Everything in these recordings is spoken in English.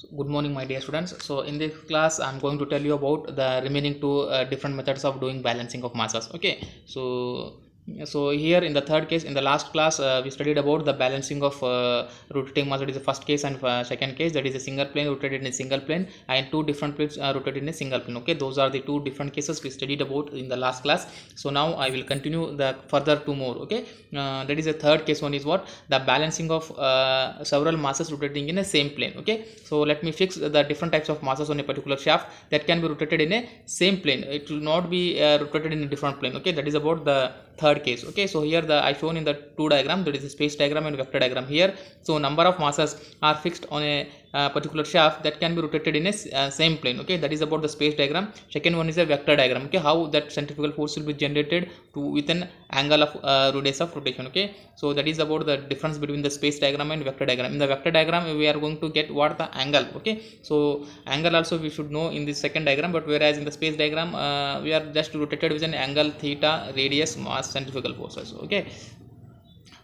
Good morning, my dear students. So in this class, I'm going to tell you about the remaining two different methods of doing balancing of masses. Okay, so here in the third case, in the last class, we studied about the balancing of rotating mass. That is the first case, and second case, that is a single plane rotated in a single plane, and two different planes rotated in a single plane. Okay, those are the two different cases we studied about in the last class. So now I will continue the further two more. Okay, that is the third case. One is what, the balancing of several masses rotating in a same plane. Okay, so let me fix the different types of masses on a particular shaft that can be rotated in a same plane. It will not be rotated in a different plane. Okay, that is about the third case. Okay, so here the I shown in the two diagram, that is a space diagram and vector diagram here. So number of masses are fixed on a particular shaft that can be rotated in a same plane. Okay, that is about the space diagram. Second one is a vector diagram. Okay, how that centrifugal force will be generated to with an angle of radius of rotation. Okay, so that is about the difference between the space diagram and vector diagram. In the vector diagram, we are going to get what the angle. Okay, so angle also we should know in this second diagram, but whereas in the space diagram, we are just rotated with an angle, theta, radius, mass, centrifugal forces. Okay,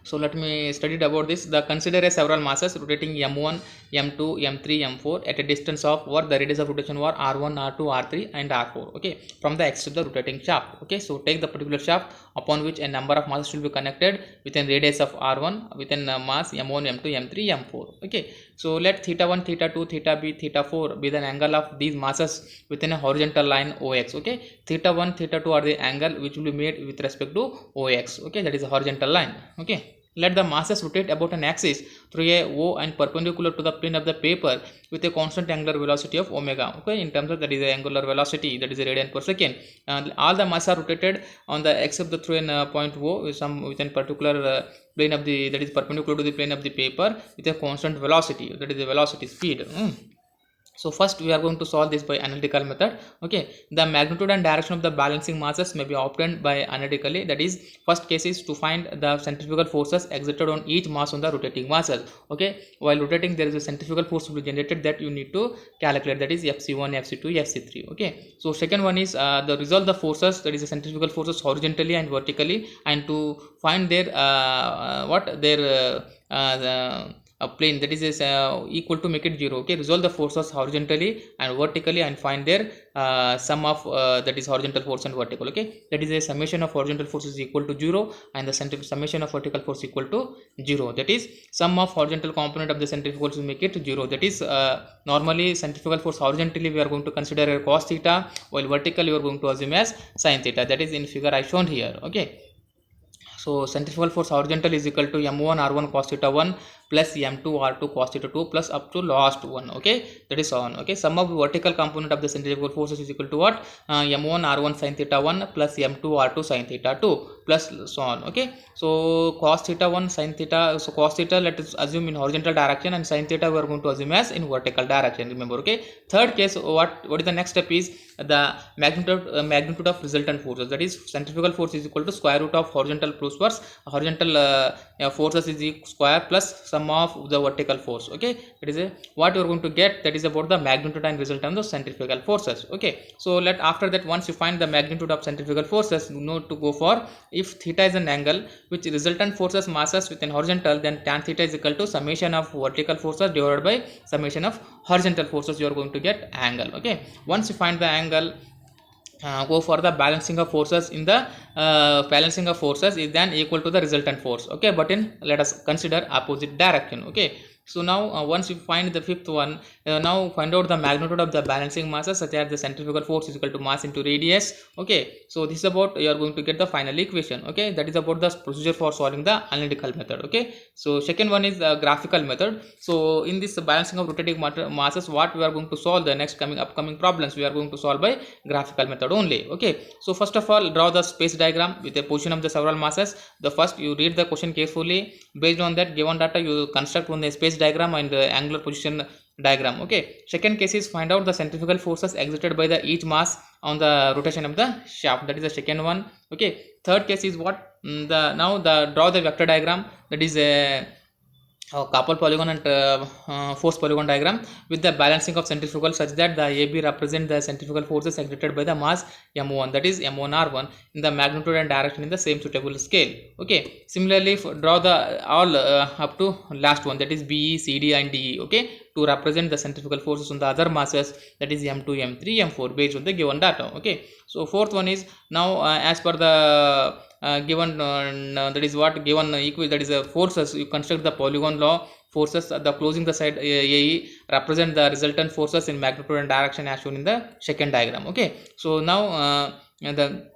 so let me study about this. The consider a several masses rotating m1, m2, m3, m4 at a distance of what the radius of rotation were r1, r2, r3 and r4. Okay, from the axis of the rotating shaft. Okay, so take the particular shaft upon which a number of masses will be connected with a radius of r1 with a mass m1, m2, m3, m4. Okay, so let theta 1, theta 2, theta b, theta 4 be the angle of these masses within a horizontal line ox. Okay, theta 1, theta 2 are the angle which will be made with respect to ox. Okay, that is a horizontal line. Okay, let the masses rotate about an axis through a O and perpendicular to the plane of the paper with a constant angular velocity of omega. Okay, in terms of that is the angular velocity, that is a radian per second. All the masses are rotated on the except the through an point O with some within particular plane of the, that is perpendicular to the plane of the paper with a constant velocity, that is the velocity speed. So first we are going to solve this by analytical method. Okay, the magnitude and direction of the balancing masses may be obtained by analytically. That is, first case is to find the centrifugal forces exerted on each mass on the rotating masses. Okay, while rotating there is a centrifugal force to be generated that you need to calculate, that is fc1, fc2, fc3. Okay, so second one is the resolve the forces, that is the centrifugal forces horizontally and vertically, and to find their what their a plane, that is equal to make it 0. Okay, resolve the forces horizontally and vertically and find their sum of that is horizontal force and vertical. Okay, that is a summation of horizontal force is equal to 0 and the summation of vertical force equal to 0. That is, sum of horizontal component of the centrifugal force will make it 0. That is, normally centrifugal force horizontally we are going to consider a cos theta, while vertically we are going to assume as sin theta. That is in figure I shown here. Okay, so centrifugal force horizontal is equal to m1 r1 cos theta 1 plus m2 r2 cos theta 2 plus up to last one. Okay, that is on. Okay, sum of vertical component of the centrifugal forces is equal to what, m1 r1 sin theta 1 plus m2 r2 sin theta 2 plus so on. Okay, so cos theta 1 sin theta, so cos theta let us assume in horizontal direction and sin theta we are going to assume as in vertical direction, remember. Okay, third case, what is the next step is the magnitude of resultant forces, that is centrifugal force is equal to square root of horizontal plus horizontal forces is square plus sum of the vertical force. Okay, that is a what you are going to get, that is about the magnitude and resultant of centrifugal forces. Okay, so let after that, once you find the magnitude of centrifugal forces, you know to go for, if theta is an angle which resultant forces masses within horizontal, then tan theta is equal to summation of vertical forces divided by summation of horizontal forces, you are going to get angle. Okay, once you find the angle, go for the balancing of forces. In the balancing of forces is then equal to the resultant force. Okay, but in let us consider opposite direction. Okay, so now once you find the fifth one, now find out the magnitude of the balancing masses, such as the centrifugal force is equal to mass into radius. Okay, so this is about, you are going to get the final equation. Okay, that is about the procedure for solving the analytical method. Okay, so second one is the graphical method. So in this balancing of rotating masses, what we are going to solve, the next upcoming problems we are going to solve by graphical method only. Okay, so first of all, draw the space diagram with a position of the several masses. The first, you read the question carefully. Based on that given data, you construct one the space diagram and the angular position diagram. Okay, second case is find out the centrifugal forces exerted by the each mass on the rotation of the shaft, that is the second one. Okay, third case is what, the now the draw the vector diagram, that is a couple polygon and force polygon diagram with the balancing of centrifugal such that the AB represent the centrifugal forces exerted by the mass M1, that is M1R1, in the magnitude and direction in the same suitable scale. Okay, similarly draw the all up to last one, that is BE, CD and DE, okay, to represent the centrifugal forces on the other masses, that is M2, M3, M4, based on the given data. Okay, so fourth one is now as per the given that is what given that is forces, you construct the polygon law. Forces the closing the side AE represent the resultant forces in magnitude and direction as shown in the second diagram. Okay, so now the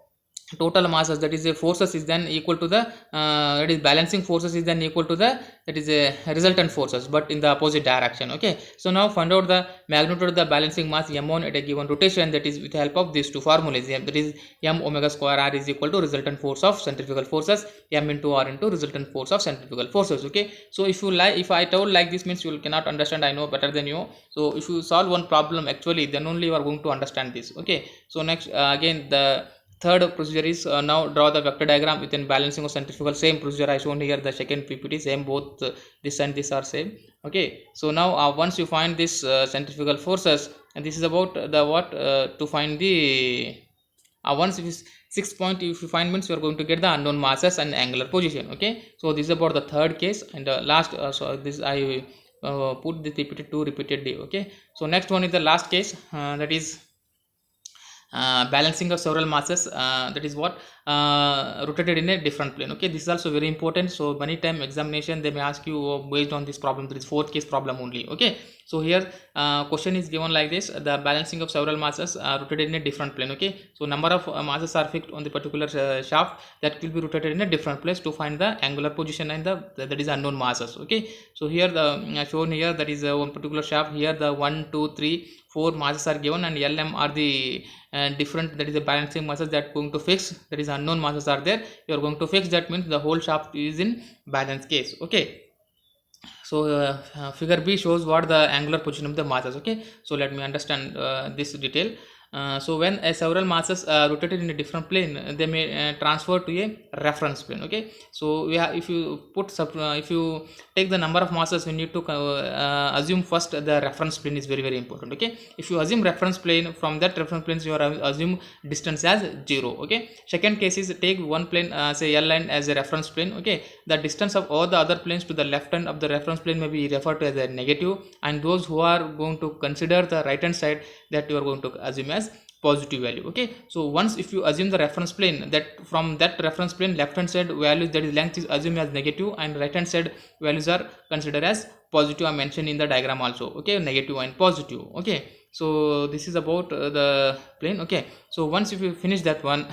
total masses, that is a forces, is then equal to the that is balancing forces is then equal to the, that is a resultant forces, but in the opposite direction. Okay, so now find out the magnitude of the balancing mass m1 at a given rotation, that is with the help of these two formulas. That is m omega square r is equal to resultant force of centrifugal forces, m into r into resultant force of centrifugal forces. Okay, so if you like, if I told like this, means you cannot understand, I know better than you. So if you solve one problem actually, then only you are going to understand this. Okay, so next again the third procedure is now draw the vector diagram within balancing of centrifugal. Same procedure I shown here, the second PPT, same, both this and this are same. Okay, so now once you find this centrifugal forces, and this is about the what to find the once it is 6 point, if you find, means you are going to get the unknown masses and angular position. Okay, so this is about the third case, and last so this I put the PPT 2 repeatedly. Okay, so next one is the last case, that is balancing of several masses, that is what rotated in a different plane. Okay, this is also very important. So many time examination they may ask you based on this problem, there is fourth case problem only. Okay, so here question is given like this: the balancing of several masses rotated in a different plane. Okay, so number of masses are fixed on the particular shaft that will be rotated in a different place to find the angular position and the that is unknown masses. Okay, so here the shown here, that is one particular shaft. Here the 1 2 3 4 masses are given, and LM are the different, that is the balancing masses that going to fix, that is unknown masses are there, you are going to fix. That means the whole shaft is in balance case. Okay, so figure B shows what the angular position of the masses. Okay, so let me understand this detail. So when several masses rotated in a different plane, they may transfer to a reference plane. Okay, so we have, if you put if you take the number of masses, we need to assume first the reference plane is very very important. Okay, if you assume reference plane, from that reference plane you are assume distance as 0. Okay, second case is take one plane, say L line as a reference plane. Okay, the distance of all the other planes to the left hand of the reference plane may be referred to as a negative, and those who are going to consider the right hand side, that you are going to assume as positive value. Okay, so once if you assume the reference plane, that from that reference plane left hand side values, that is length, is assumed as negative, and right hand side values are considered as positive. I mentioned in the diagram also. Okay, negative and positive. Okay, so this is about the plane. Okay, so once if you finish that one,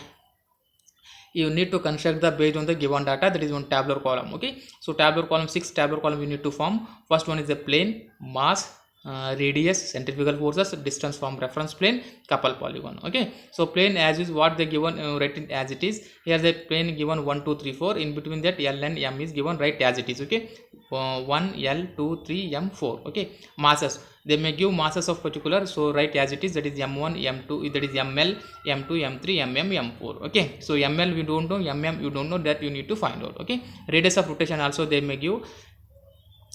you need to construct the based on the given data, that is one tabular column. Okay, so tabular column, 6 tabular column you need to form. First one is the plane, mass, radius, centrifugal forces, distance from reference plane, couple polygon. Okay, so plane as is what they given, write it as it is. Here the plane given 1 2 3 4, in between that L and M is given, right as it is. Okay, 1 L 2 3 M 4. Okay, masses, they may give masses of particular, so write as it is, that is m1 m2, that is ml, m2 m3 mm m4. Okay, so ml we don't know, mm you don't know, that you need to find out. Okay, radius of rotation also they may give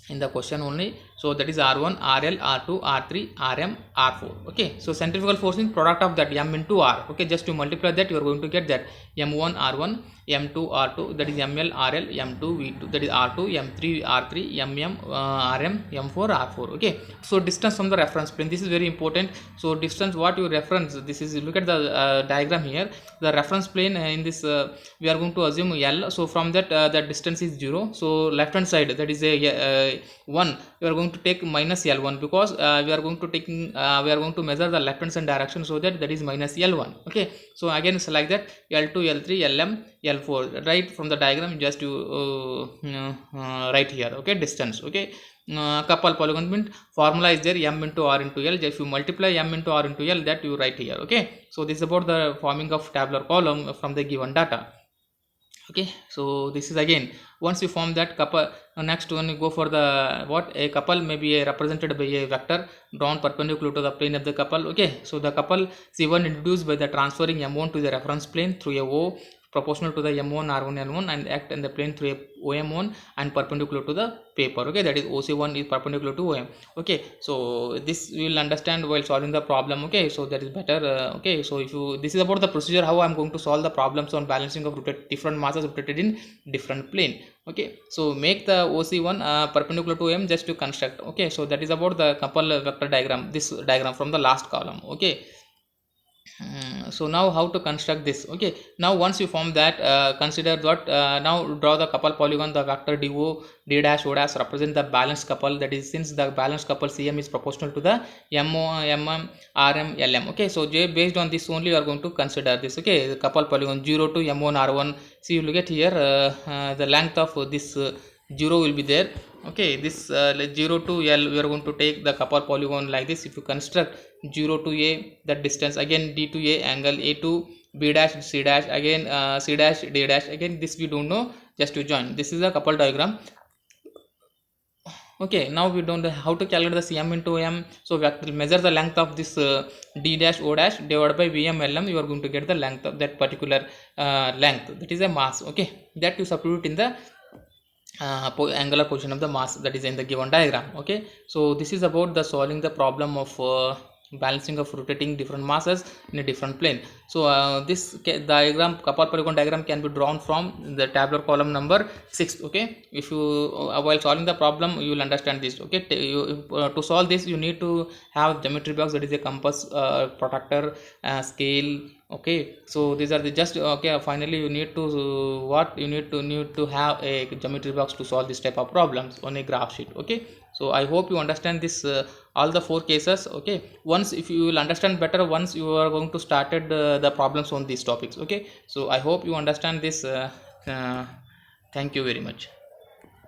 in the question only, so that is r1 rl r2 r3 rm r4. Okay, so centrifugal force is product of that m into r. Okay, just to multiply that, you are going to get that m1 r1 m2 r2, that is ml rl m2 v2, that is r2 m3 r3 mm rm m4 r4. Okay, so distance from the reference plane, this is very important. So distance what you reference, this is, look at the diagram here, the reference plane in this we are going to assume L. So from that that distance is 0, so left hand side, that is a 1, you are going to take minus L1, because we are going to taking we are going to measure the left hand side direction, so that is minus L1. Okay, so again it's like that, L2 L3 LM L4, right from the diagram, just you write here. Okay, distance. Okay, couple polygon means formula is there, m into r into L. If you multiply m into r into L, that you write here. Okay, so this is about the forming of tabular column from the given data. Okay, so this is again, once you form that couple, next one you go for the what, a couple may be represented by a vector drawn perpendicular to the plane of the couple. Okay, so the couple C1 introduced by the transferring m1 to the reference plane through a O proportional to the m1 r1 l1 and act in the plane through a om1 and perpendicular to the paper. Okay, that is OC1 is perpendicular to OM. Okay, so this we will understand while solving the problem. Okay, so that is better. Okay, so if you, this is about the procedure how I'm going to solve the problems on balancing of different masses rotated in different plane. Okay, so make the OC1 perpendicular to OM just to construct. Okay, so that is about the couple vector diagram, this diagram from the last column. Okay, so now how to construct this. Okay, now once you form that, consider that now draw the couple polygon. The vector do d dash o dash represent the balanced couple, that is since the balanced couple cm is proportional to the mo mm rm lm. Okay, so based on this only you are going to consider this. Okay, the couple polygon 0 to m1 r1. See, you look at here, the length of this 0 will be there. Okay, this 0 to L we are going to take the couple polygon like this. If you construct 0 to A, that distance, again D to A, angle A to B dash C dash, again C dash D dash, again this we don't know, just to join. This is a couple diagram. Okay, now we don't know how to calculate the cm into m, so we have to measure the length of this d dash o dash divided by vm lm. You are going to get the length of that particular length, that is a mass. Okay, that you substitute in the angular position of the mass, that is in the given diagram. Okay, so this is about the solving the problem of balancing of rotating different masses in a different plane. So this diagram, couple polygon diagram, can be drawn from the tabular column number 6. Okay, if you while solving the problem you will understand this. Okay, to solve this you need to have geometry box, that is a compass, protractor, scale. Okay, so these are the just, okay, finally you need to what you need to have a geometry box to solve this type of problems on a graph sheet. Okay, so I hope you understand this all the 4 cases. Okay, once if you will understand better once you are going to started the problems on these topics. Okay, so I hope you understand this. Thank you very much.